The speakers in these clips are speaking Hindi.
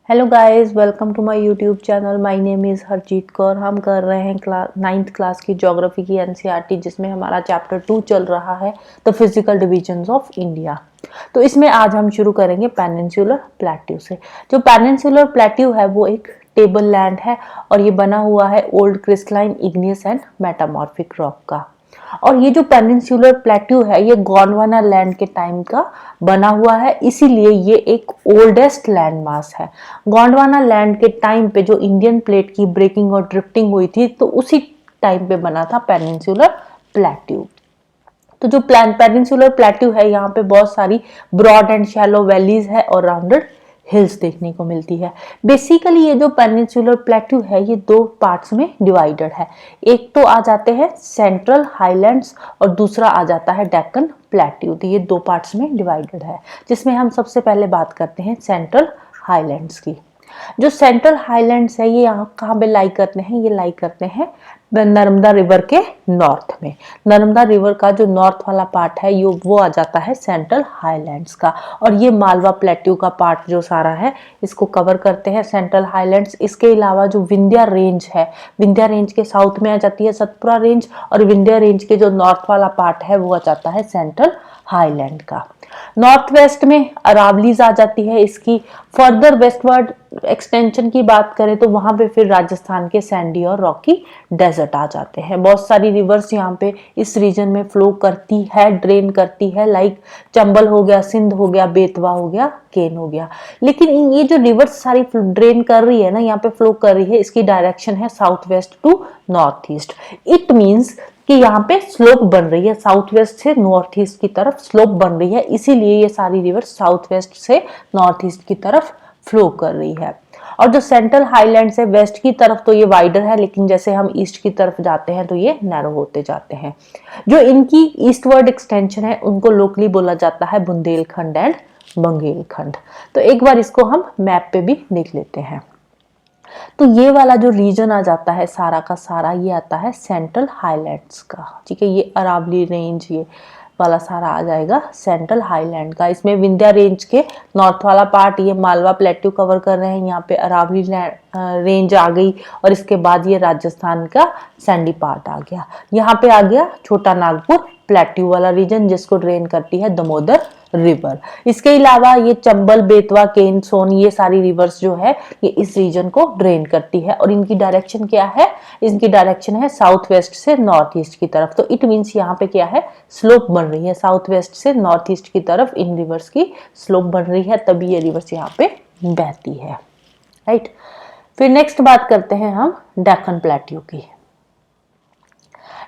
Hello guys, welcome to my YouTube channel. My name is Harjeet Kaur. हम कर रहे हैं 9th क्लास की ज्योग्राफी की एनसीईआरटी, जिसमें हमारा चैप्टर 2 चल रहा है the physical divisions of India. तो इसमें आज हम शुरू करेंगे पेनिनसुलर प्लेट्यू से। जो पेनिनसुलर प्लेट्यू है वो एक टेबल लैंड है और ये बना हुआ है old crystalline igneous and metamorphic rock का। और ये जो पेनिनसुलर प्लेट्यू है ये गोंडवाना लैंड के टाइम का बना हुआ है, इसीलिए ये एक ओल्डेस्ट लैंड मास है। गोंडवाना लैंड के टाइम पे जो इंडियन प्लेट की ब्रेकिंग और ड्रिफ्टिंग हुई थी, तो उसी टाइम पे बना था पेनिनसुलर प्लेट्यू। तो जो पेनिनसुलर प्लेट्यू है, यहाँ पे बहुत सारी ब्रॉड एंड शैलो वैलीज है और राउंडेड हिल्स देखने को मिलती है। बेसिकली ये जो पेनिनसुलर प्लेट्यू है ये दो पार्ट्स में डिवाइडेड है। एक तो आ जाते हैं सेंट्रल हाईलैंड्स और दूसरा आ जाता है डेक्कन प्लेट्यू। तो ये दो पार्ट्स में डिवाइडेड है, जिसमें हम सबसे पहले बात करते हैं सेंट्रल हाईलैंड्स की। जो सेंट्रल हाईलैंड्स है ये यहाँ कहाँ पे लाई करते हैं? ये लाई करते हैं नर्मदा रिवर के नॉर्थ में। नर्मदा रिवर का जो नॉर्थ वाला पार्ट है ये वो आ जाता है सेंट्रल हाईलैंड्स का, और ये मालवा प्लेट्यू का पार्ट जो सारा है इसको कवर करते हैं सेंट्रल हाईलैंड्स। इसके अलावा जो विंध्या रेंज है, विंध्या रेंज के साउथ में आ जाती है सतपुरा रेंज, और विंध्या रेंज के जो नॉर्थ वाला पार्ट है वो आ जाता है सेंट्रल हाईलैंड का। नॉर्थ वेस्ट में अरावलीज आ जाती है इसकी। फर्दर वेस्टवर्ड एक्सटेंशन की बात करें तो वहां पे फिर राजस्थान के सैंडी और रॉकी डेजर्ट आ जाते हैं। बहुत सारी रिवर्स यहाँ पे इस रीजन में फ्लो करती है, ड्रेन करती है, लाइक चंबल हो गया, सिंध हो गया, बेतवा हो गया, केन हो गया। लेकिन ये जो रिवर्स सारी ड्रेन कर रही है ना, यहाँ पे फ्लो कर रही है, इसकी डायरेक्शन है south west to north east. It means कि यहाँ पे स्लोप बन रही है, साउथ वेस्ट से नॉर्थ ईस्ट की तरफ स्लोप बन रही है, इसीलिए ये सारी रिवर साउथ वेस्ट से नॉर्थ ईस्ट की तरफ फ्लो कर रही है। और जो सेंट्रल हाईलैंड से वेस्ट की तरफ तो ये वाइडर है, लेकिन जैसे हम ईस्ट की तरफ जाते हैं तो ये नैरो होते जाते हैं। जो इनकी ईस्टवर्ड एक्सटेंशन है उनको लोकली बोला जाता है बुंदेलखंड एंड बंगेलखंड। तो एक बार इसको हम मैप पे भी देख लेते हैं। तो ये वाला जो रीजन आ जाता है सारा का सारा, ये आता है सेंट्रल हाईलैंड्स का। ठीक है, ये अरावली रेंज ये वाला सारा आ जाएगा सेंट्रल हाईलैंड का। इसमें विंध्या रेंज के नॉर्थ वाला पार्ट ये मालवा प्लेट्यू कवर कर रहे हैं, यहाँ पे अरावली रेंज आ गई, और इसके बाद ये राजस्थान का सैंडी पार्ट आ गया। यहाँ पे आ गया छोटा नागपुर प्लेट्यू वाला रीजन, जिसको ड्रेन करती है दामोदर रिवर। इसके अलावा ये चंबल, बेतवा, केन, सोन, ये सारी रिवर्स जो है ये इस रीजन को ड्रेन करती है, और इनकी डायरेक्शन क्या है? इनकी डायरेक्शन है साउथ वेस्ट से नॉर्थ ईस्ट की तरफ। तो इट मीन्स यहाँ पे क्या है? स्लोप बन रही है, साउथ वेस्ट से नॉर्थ ईस्ट की तरफ इन रिवर्स की स्लोप बन रही है, तभी ये रिवर्स यहाँ पे बहती है। राइट, फिर नेक्स्ट बात करते हैं हम डेक्कन प्लेट्यू की।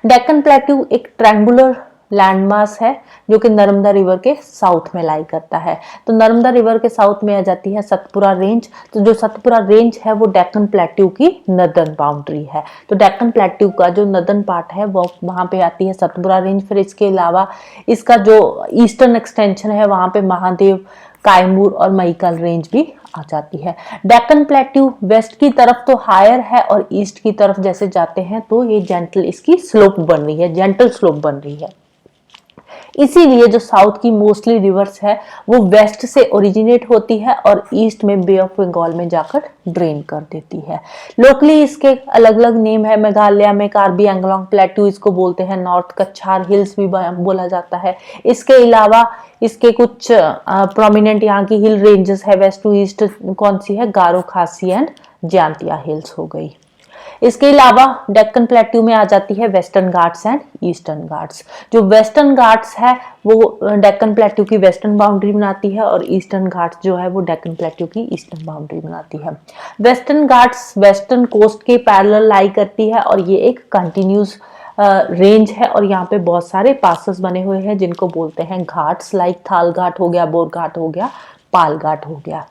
डेक्कन प्लेट्यू एक ट्रायंगुलर लैंडमास है जो कि नर्मदा रिवर के साउथ में लाई करता है। तो नर्मदा रिवर के साउथ में आ जाती है सतपुरा रेंज। तो जो सतपुरा रेंज है वो डेक्कन प्लेट्यू की नदर्न बाउंड्री है। तो डेक्कन प्लेट्यू का जो नदर्न पार्ट है वो वहां पे आती है सतपुरा रेंज। फिर इसके अलावा इसका जो ईस्टर्न एक्सटेंशन है वहां पे महादेव, कायमूर और महिकल रेंज भी आ जाती है। डेक्कन प्लेट्यू वेस्ट की तरफ तो हायर है, और ईस्ट की तरफ जैसे जाते हैं तो ये जेंटल इसकी स्लोप बन रही है, जेंटल स्लोप बन रही है। इसीलिए जो साउथ की मोस्टली रिवर्स है वो वेस्ट से ओरिजिनेट होती है और ईस्ट में बे ऑफ बंगाल में जाकर ड्रेन कर देती है। लोकली इसके अलग अलग नेम है। मेघालय में कार्बी एंगलोंग प्लेट्यू इसको बोलते हैं, नॉर्थ कच्छार हिल्स भी बोला जाता है। इसके अलावा इसके कुछ प्रोमिनेंट यहाँ की हिल रेंजेस है वेस्ट टू ईस्ट, कौन सी है? गारो, खासी एंड जयांतिया हिल्स हो गई। इसके अलावा डेक्कन प्लेट्यू में आ जाती है western Ghats and eastern Ghats. जो वेस्टर्न घाट्स है वो डेक्कन प्लेट्यू की वेस्टर्न बाउंड्री बनाती है, और ईस्टर्न घाट्स जो है वो डेक्कन प्लेट्यू की ईस्टर्न बाउंड्री बनाती है। वेस्टर्न घाट्स वेस्टर्न कोस्ट के पैरेलल लाई करती है, और ये एक कंटिन्यूस रेंज है, और यहाँ पे बहुत सारे पासेस बने हुए हैं जिनको बोलते हैं घाट्स, लाइक थाल घाट हो गया, बोर घाट हो गया, पाल घाट हो गया।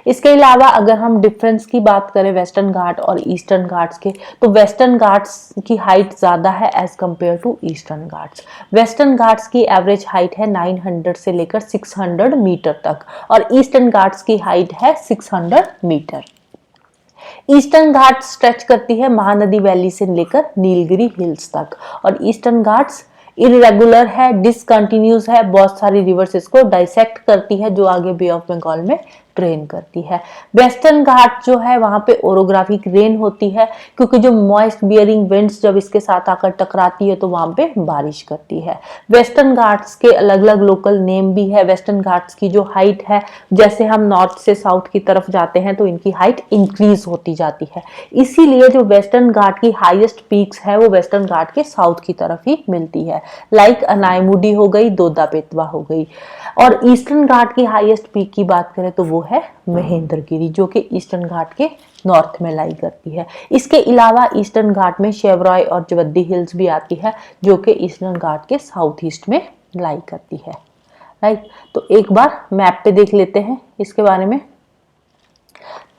इसके अलावा अगर हम डिफरेंस की बात करें वेस्टर्न घाट और ईस्टर्न घाट्स के, तो वेस्टर्न घाट्स की हाइट ज्यादा है as compare to Eastern Ghats. Western Ghats की एवरेज हाइट है 900 से लेकर 600 मीटर तक, और ईस्टर्न घाट्स की हाइट है 600 मीटर। ईस्टर्न घाट स्ट्रेच करती है महानदी वैली से लेकर नीलगिरी हिल्स तक, और ईस्टर्न घाट्स इरेगुलर है, डिसकंटिन्यूस है, बहुत सारी रिवर्स इसको डाइसेक्ट करती है जो आगे बे ऑफ बंगाल में ड्रेन करती है। वेस्टर्न घाट जो है वहां पे ओरोग्राफिक रेन होती है, क्योंकि जो मॉइस्ट बियरिंग विंड्स जब इसके साथ आकर टकराती है तो वहां पे बारिश करती है। वेस्टर्न घाट्स के अलग अलग लोकल नेम भी है। वेस्टर्न घाट्स की जो हाइट है, जैसे हम नॉर्थ से साउथ की तरफ जाते हैं तो इनकी हाइट इंक्रीज होती जाती है, इसीलिए जो वेस्टर्न घाट की हाईएस्ट पीक्स है वो वेस्टर्न घाट के साउथ की तरफ ही मिलती है, लाइक अनायमुडी हो गई, दोदा बेतवा हो गई। और ईस्टर्न घाट की हाईएस्ट पीक की बात करें तो वो है महेंद्रगिरी, जो कि ईस्टर्न घाट के नॉर्थ में लाई करती है। इसके अलावा ईस्टर्न घाट में शेवरॉय और जवद्दी हिल्स भी आती है, जो कि ईस्टर्न घाट के साउथ ईस्ट में लाई करती है। राइट, तो एक बार मैप पे देख लेते हैं इसके बारे में।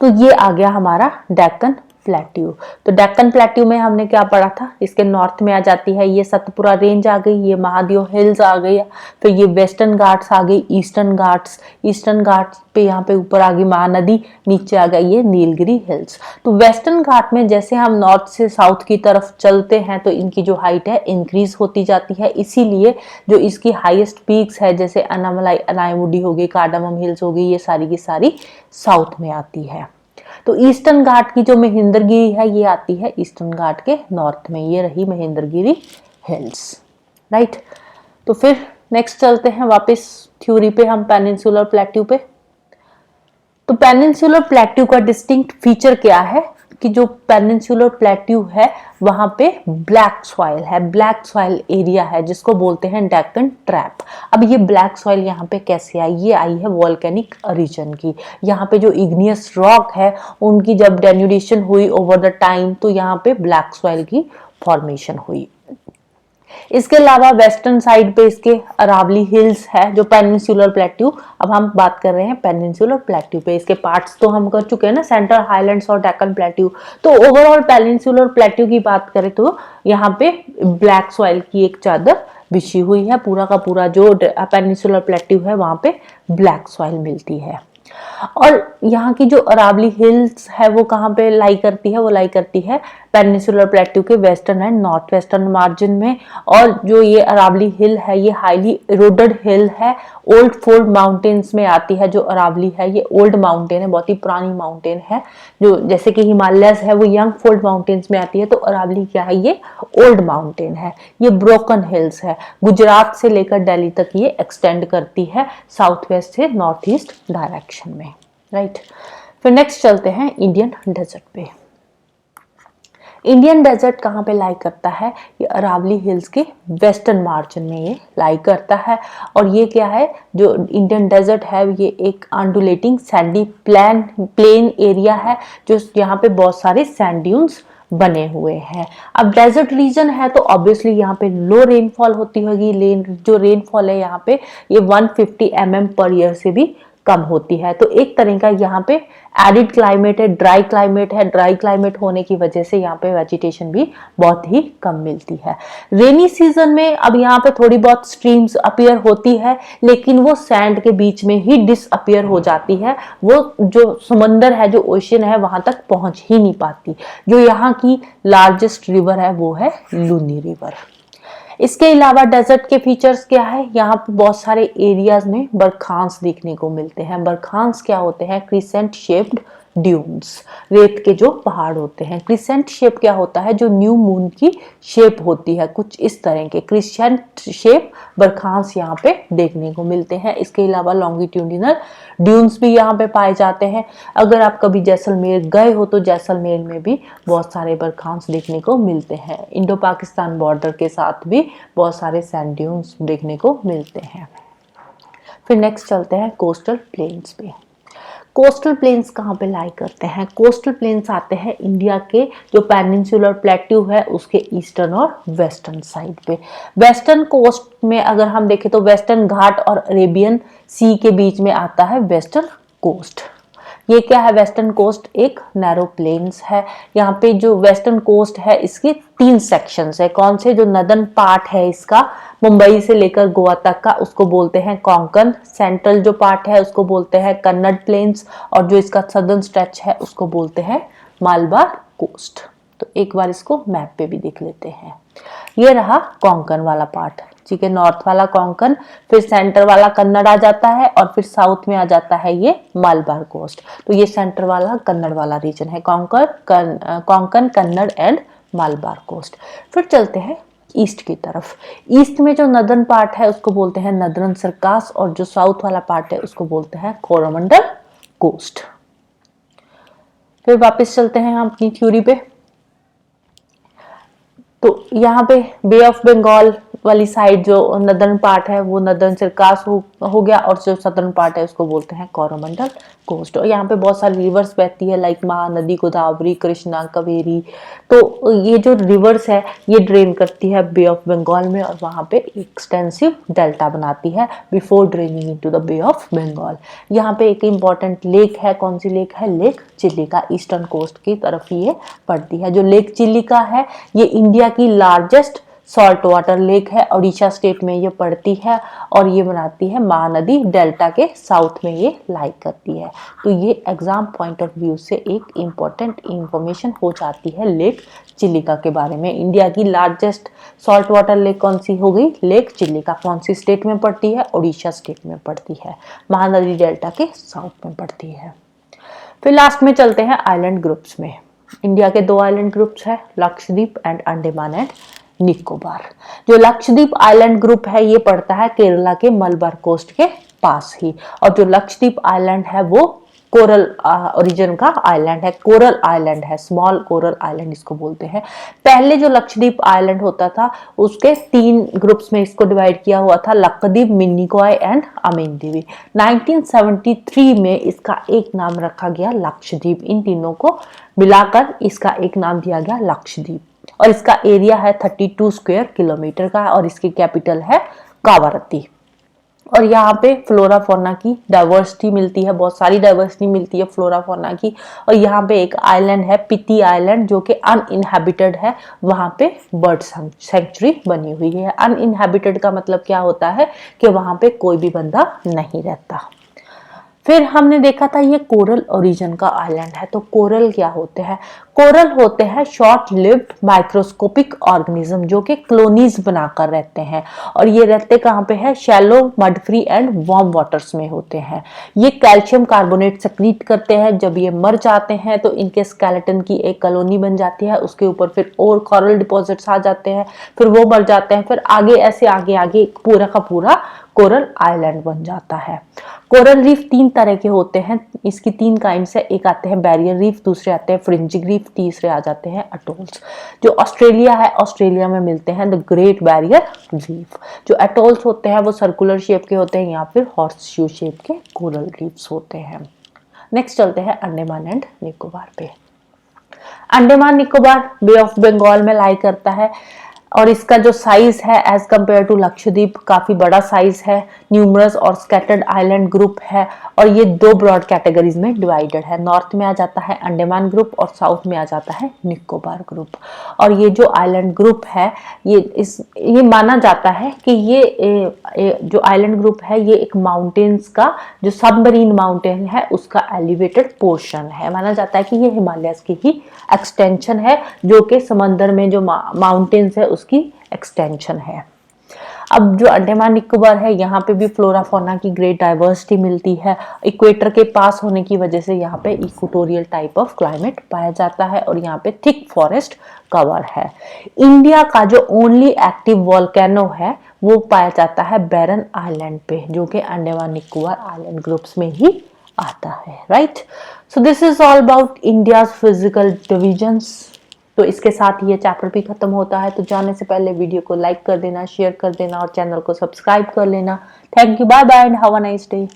तो ये आ गया हमारा डेक्कन प्लेट्यू। तो डेक्कन प्लेट्यू में हमने क्या पढ़ा था, इसके नॉर्थ में आ जाती है ये सतपुरा रेंज आ गई, ये महादेव हिल्स आ गई, फिर ये वेस्टर्न घाट्स आ गई, ईस्टर्न घाट्स पे यहाँ पे ऊपर आ गई महानदी, नीचे आ गई ये नीलगिरी हिल्स। तो वेस्टर्न घाट में जैसे हम नॉर्थ से साउथ की तरफ चलते हैं तो इनकी जो हाइट है इंक्रीज होती जाती है, इसीलिए जो इसकी हाईएस्ट पीक्स है जैसे अनामलाई अनायमुडी हो गई, कार्डामम हिल्स हो गई, ये सारी की सारी साउथ में आती है। तो ईस्टर्न घाट की जो महेंद्रगिरी है ये आती है ईस्टर्न घाट के नॉर्थ में, ये रही महेंद्रगिरी हिल्स। राइट, तो फिर नेक्स्ट चलते हैं वापस थ्योरी पे, हम पेनिनसुलर प्लेट्यू पे। तो पेनिनसुलर प्लेट्यू का डिस्टिंक्ट फीचर क्या है कि जो पेनिनसुलर प्लेट्यू है वहां पे ब्लैक सॉइल है, ब्लैक सॉइल एरिया है जिसको बोलते हैं डेक्कन ट्रैप। अब ये ब्लैक सॉइल यहाँ पे कैसे आई, ये आई है वॉल्केनिक रीजन की। यहाँ पे जो इग्नियस रॉक है उनकी जब डेन्यूडेशन हुई ओवर द टाइम तो यहाँ पे ब्लैक सॉइल की फॉर्मेशन हुई। इसके अलावा वेस्टर्न साइड पे इसके अरावली हिल्स है जो पेनिनसुलर प्लेट्यू। अब हम बात कर रहे हैं पेनिनसुलर प्लेट्यू पे, इसके पार्ट्स तो हम कर चुके हैं ना, सेंट्रल हाईलैंड्स और डेक्कन प्लेट्यू। तो ओवरऑल पेनिनसुलर प्लेट्यू की बात करें तो यहाँ पे ब्लैक सॉइल की एक चादर बिछी हुई है, पूरा का पूरा जो पेनिनसुलर प्लेट्यू है वहां पे ब्लैक सॉइल मिलती है। और यहाँ की जो अरावली हिल्स है वो कहाँ पे लाई करती है, वो लाई करती है पेनिनसुलर प्लेट्यू के western and north western margin में। और जो ये अरावली हिल है ये हाईली इरोडेड हिल है, ओल्ड फोल्ड माउंटेन्स में आती है। जो अरावली है ये ओल्ड माउंटेन है, बहुत ही पुरानी माउंटेन है, जो जैसे कि हिमालयस है वो यंग फोल्ड माउंटेन्स में आती है, तो अरावली क्या है ये ओल्ड माउंटेन है। ये ब्रोकन हिल्स है, गुजरात से लेकर दिल्ली तक ये एक्सटेंड करती है, साउथ वेस्ट से नॉर्थ ईस्ट डायरेक्शन में। राइट, फिर नेक्स्ट चलते हैं इंडियन डेजर्ट पे। इंडियन डेजर्ट कहाँ पे लाई करता है, ये अरावली हिल्स के वेस्टर्न मार्जिन में ये लाई करता है। और ये क्या है, जो इंडियन डेजर्ट है ये एक अंडुलेटिंग सैंडी प्लेन एरिया है, जो यहाँ पे बहुत सारे सैंड ड्यून्स बने हुए हैं। अब डेजर्ट रीजन है तो ऑब्वियसली यहाँ पे लो रेनफॉल होती होगी, जो रेनफॉल है यहाँ पे ये 150 mm पर ईयर से भी कम होती है। तो एक तरह का यहाँ पे एरिड क्लाइमेट है, ड्राई क्लाइमेट है। ड्राई क्लाइमेट होने की वजह से यहाँ पे वेजिटेशन भी बहुत ही कम मिलती है। रेनी सीजन में अब यहाँ पे थोड़ी बहुत स्ट्रीम्स अपीयर होती है, लेकिन वो सैंड के बीच में ही डिसअपीयर हो जाती है, वो जो समंदर है, जो ओशन है वहां तक पहुंच ही नहीं पाती। जो यहाँ की लार्जेस्ट रिवर है वो है लूनी रिवर। इसके अलावा डेजर्ट के फीचर्स क्या है, यहाँ पे बहुत सारे एरियाज में बरखांस देखने को मिलते हैं। बरखांस क्या होते हैं, क्रिसेंट शेप्ड ड्यून्स, रेत के जो पहाड़ होते हैं। क्रिसेंट शेप क्या होता है, जो न्यू मून की शेप होती है, कुछ इस तरह के क्रिसेंट शेप बरखांस यहाँ पे देखने को मिलते हैं। इसके अलावा लॉन्गिट्यूडिनल ड्यून्स भी यहाँ पे पाए जाते हैं। अगर आप कभी जैसलमेर गए हो तो जैसलमेर में भी बहुत सारे बरखांस देखने को मिलते हैं। इंडो पाकिस्तान बॉर्डर के साथ भी बहुत सारे सैंड ड्यून्स देखने को मिलते हैं। फिर नेक्स्ट चलते हैं कोस्टल प्लेन्स पे। कोस्टल प्लेन्स कहाँ पे लाई करते हैं, कोस्टल प्लेन्स आते हैं इंडिया के जो पेनिनसुलर प्लेट्यू है उसके ईस्टर्न और वेस्टर्न साइड पे। वेस्टर्न कोस्ट में अगर हम देखें तो वेस्टर्न घाट और अरेबियन सी के बीच में आता है वेस्टर्न कोस्ट। ये क्या है, वेस्टर्न कोस्ट एक नैरो प्लेन्स है। यहाँ पे जो वेस्टर्न कोस्ट है इसके 3 सेक्शंस है। कौन से, जो नदर्न पार्ट है इसका मुंबई से लेकर गोवा तक का उसको बोलते हैं कोंकण। सेंट्रल जो पार्ट है उसको बोलते हैं कन्नड़ प्लेन्स, और जो इसका सदर्न स्ट्रेच है उसको बोलते हैं मालबार कोस्ट। तो एक बार इसको मैप पे भी देख लेते हैं। ये रहा कोंकण वाला पार्ट, ठीक है, नॉर्थ वाला कोंकण, फिर सेंटर वाला कन्नड़ आ जाता है और फिर साउथ में आ जाता है ये मलबार कोस्ट। तो ये सेंटर वाला कन्नड़ वाला रीजन है, कोंकण, कन्नड़ एंड मलबार कोस्ट। फिर चलते हैं ईस्ट की तरफ। ईस्ट में जो नदर्न पार्ट है उसको बोलते हैं नदर्न सरकास, और जो साउथ वाला पार्ट है उसको बोलते हैं कोरोमंडल कोस्ट। फिर वापस चलते हैं हम अपनी थ्योरी पे। तो यहाँ पे बे ऑफ बंगाल वाली साइड जो नदर्न पार्ट है वो नदर्न सरकास हो गया, और जो सदर्न पार्ट है उसको बोलते हैं कोरोमंडल कोस्ट। और यहाँ पे बहुत सारी रिवर्स बहती है, लाइक महानदी, गोदावरी, कृष्णा, कावेरी। तो ये जो रिवर्स है ये ड्रेन करती है बे ऑफ बंगाल में, और वहाँ पे एक्सटेंसिव डेल्टा बनाती है before draining into the Bay of Bengal. यहाँ पे एक इम्पॉर्टेंट लेक है, कौन सी लेक है? लेक चिलिका, ईस्टर्न कोस्ट की तरफ ये पड़ती है। जो लेक चिलिका है ये इंडिया की लार्जेस्ट सॉल्ट वाटर लेक है, उड़ीसा स्टेट में ये पड़ती है, और ये बनाती है महानदी डेल्टा के साउथ में ये लाई करती है। तो ये एग्जाम पॉइंट ऑफ व्यू से एक इम्पॉर्टेंट इंफॉर्मेशन हो जाती है लेक चिलिका के बारे में। इंडिया की लार्जेस्ट सॉल्ट वाटर लेक कौन सी हो गई? लेक चिलिका। कौन सी स्टेट में पड़ती है? उड़ीसा स्टेट में पड़ती है, महानदी डेल्टा के साउथ में पड़ती है। फिर लास्ट में चलते हैं आइलैंड ग्रुप्स में। इंडिया के 2 आइलैंड ग्रुप्स है, लक्षद्वीप एंड अंडमान एंड निकोबार। जो लक्षद्वीप आइलैंड ग्रुप है ये पड़ता है केरला के मलबार कोस्ट के पास ही, और जो लक्षद्वीप आइलैंड है वो कोरल ओरिजिन का आइलैंड है, कोरल आइलैंड है, स्मॉल कोरल आइलैंड इसको बोलते हैं। पहले जो लक्षद्वीप आइलैंड होता था उसके 3 ग्रुप्स में इसको डिवाइड किया हुआ था, लक्षद्वीप, मिनिकॉय एंड अमीनदीवी। 1973 में इसका एक नाम रखा गया लक्षद्वीप। इन तीनों को मिलाकर इसका एक नाम दिया गया लक्षद्वीप, और इसका एरिया है 32 स्क्वायर किलोमीटर का, और इसकी कैपिटल है कावारत्ती। और यहाँ पे फ्लोरा फौना की डाइवर्सिटी मिलती है, बहुत सारी डाइवर्सिटी मिलती है फ्लोरा फौना की। और यहाँ पे एक आइलैंड है पिती आइलैंड जो कि अनइनहेबिटेड है, वहाँ पे बर्ड सेंचुरी बनी हुई है। अनइनहेबिटेड का मतलब क्या होता है कि वहाँ पे कोई भी बंदा नहीं रहता। फिर हमने देखा था ये कोरल ओरिजिन का आइलैंड है। तो कोरल क्या होते हैं? कोरल होते हैं शॉर्ट लिव्ड माइक्रोस्कोपिक ऑर्गेनिज्म जो कि क्लोनीज बनाकर रहते हैं, और ये रहते कहाँ पे है? Shallow, mud free and warm waters में होते हैं। ये कैल्शियम कार्बोनेट सक्रीट करते हैं। जब ये मर जाते हैं तो इनके स्केलेटन की एक कॉलोनी बन जाती है, उसके ऊपर फिर और कोरल डिपॉजिट्स आ जाते हैं, फिर वो मर जाते हैं, फिर आगे ऐसे आगे आगे पूरा का पूरा कोरल आइलैंड बन जाता है। कोरल रीफ 3 तरह के होते हैं, इसकी 3 काइंड्स है। एक आते हैं बैरियर रीफ, दूसरे आते हैं फ्रिंजिंग रीफ, तीसरे आ जाते हैं अटोल्स। जो ऑस्ट्रेलिया है, ऑस्ट्रेलिया में मिलते हैं द ग्रेट बैरियर रीफ। जो अटोल्स होते हैं वो सर्कुलर शेप के होते हैं या फिर हॉर्स शू शेप के कोरल रीफ्स होते हैं। नेक्स्ट चलते हैं अंडमान एंड निकोबार पे। अंडमान निकोबार बे ऑफ बंगाल में लाई करता है, और इसका जो साइज है एज कंपेयर टू लक्षद्वीप काफी बड़ा साइज है। न्यूमरस और स्कैटर्ड आइलैंड ग्रुप है, और ये 2 ब्रॉड कैटेगरीज में डिवाइडेड है। नॉर्थ में आ जाता है अंडमान ग्रुप और साउथ में आ जाता है निकोबार ग्रुप। और ये जो आइलैंड ग्रुप है ये माना जाता है कि ये जो आइलैंड ग्रुप है ये एक माउंटेन्स का जो सबमरीन माउंटेन है उसका एलिवेटेड पोर्शन है। माना जाता है कि ये हिमालयस की ही एक्सटेंशन है, जो कि समंदर में जो माउंटेन्स है उसकी एक्सटेंशन है। अब जो अंडमान निकोबार है यहाँ पे भी फ्लोरा फौना की ग्रेट डाइवर्सिटी मिलती है। इक्वेटर के पास होने की वजह से यहाँ पे इक्वेटोरियल टाइप ऑफ क्लाइमेट पाया जाता है, और यहाँ पे थिक फॉरेस्ट कवर है। इंडिया का जो ओनली एक्टिव वोल्केनो है वो पाया जाता है बैरन आइलैंड पे, जो कि अंडमान निकोबार आइलैंड ग्रुप्स में ही आता है, right. So this is all about India's physical divisions. तो इसके साथ ये चैप्टर भी खत्म होता है। तो जाने से पहले वीडियो को लाइक कर देना, शेयर कर देना और चैनल को सब्सक्राइब कर लेना। Thank you, bye bye and have a nice day.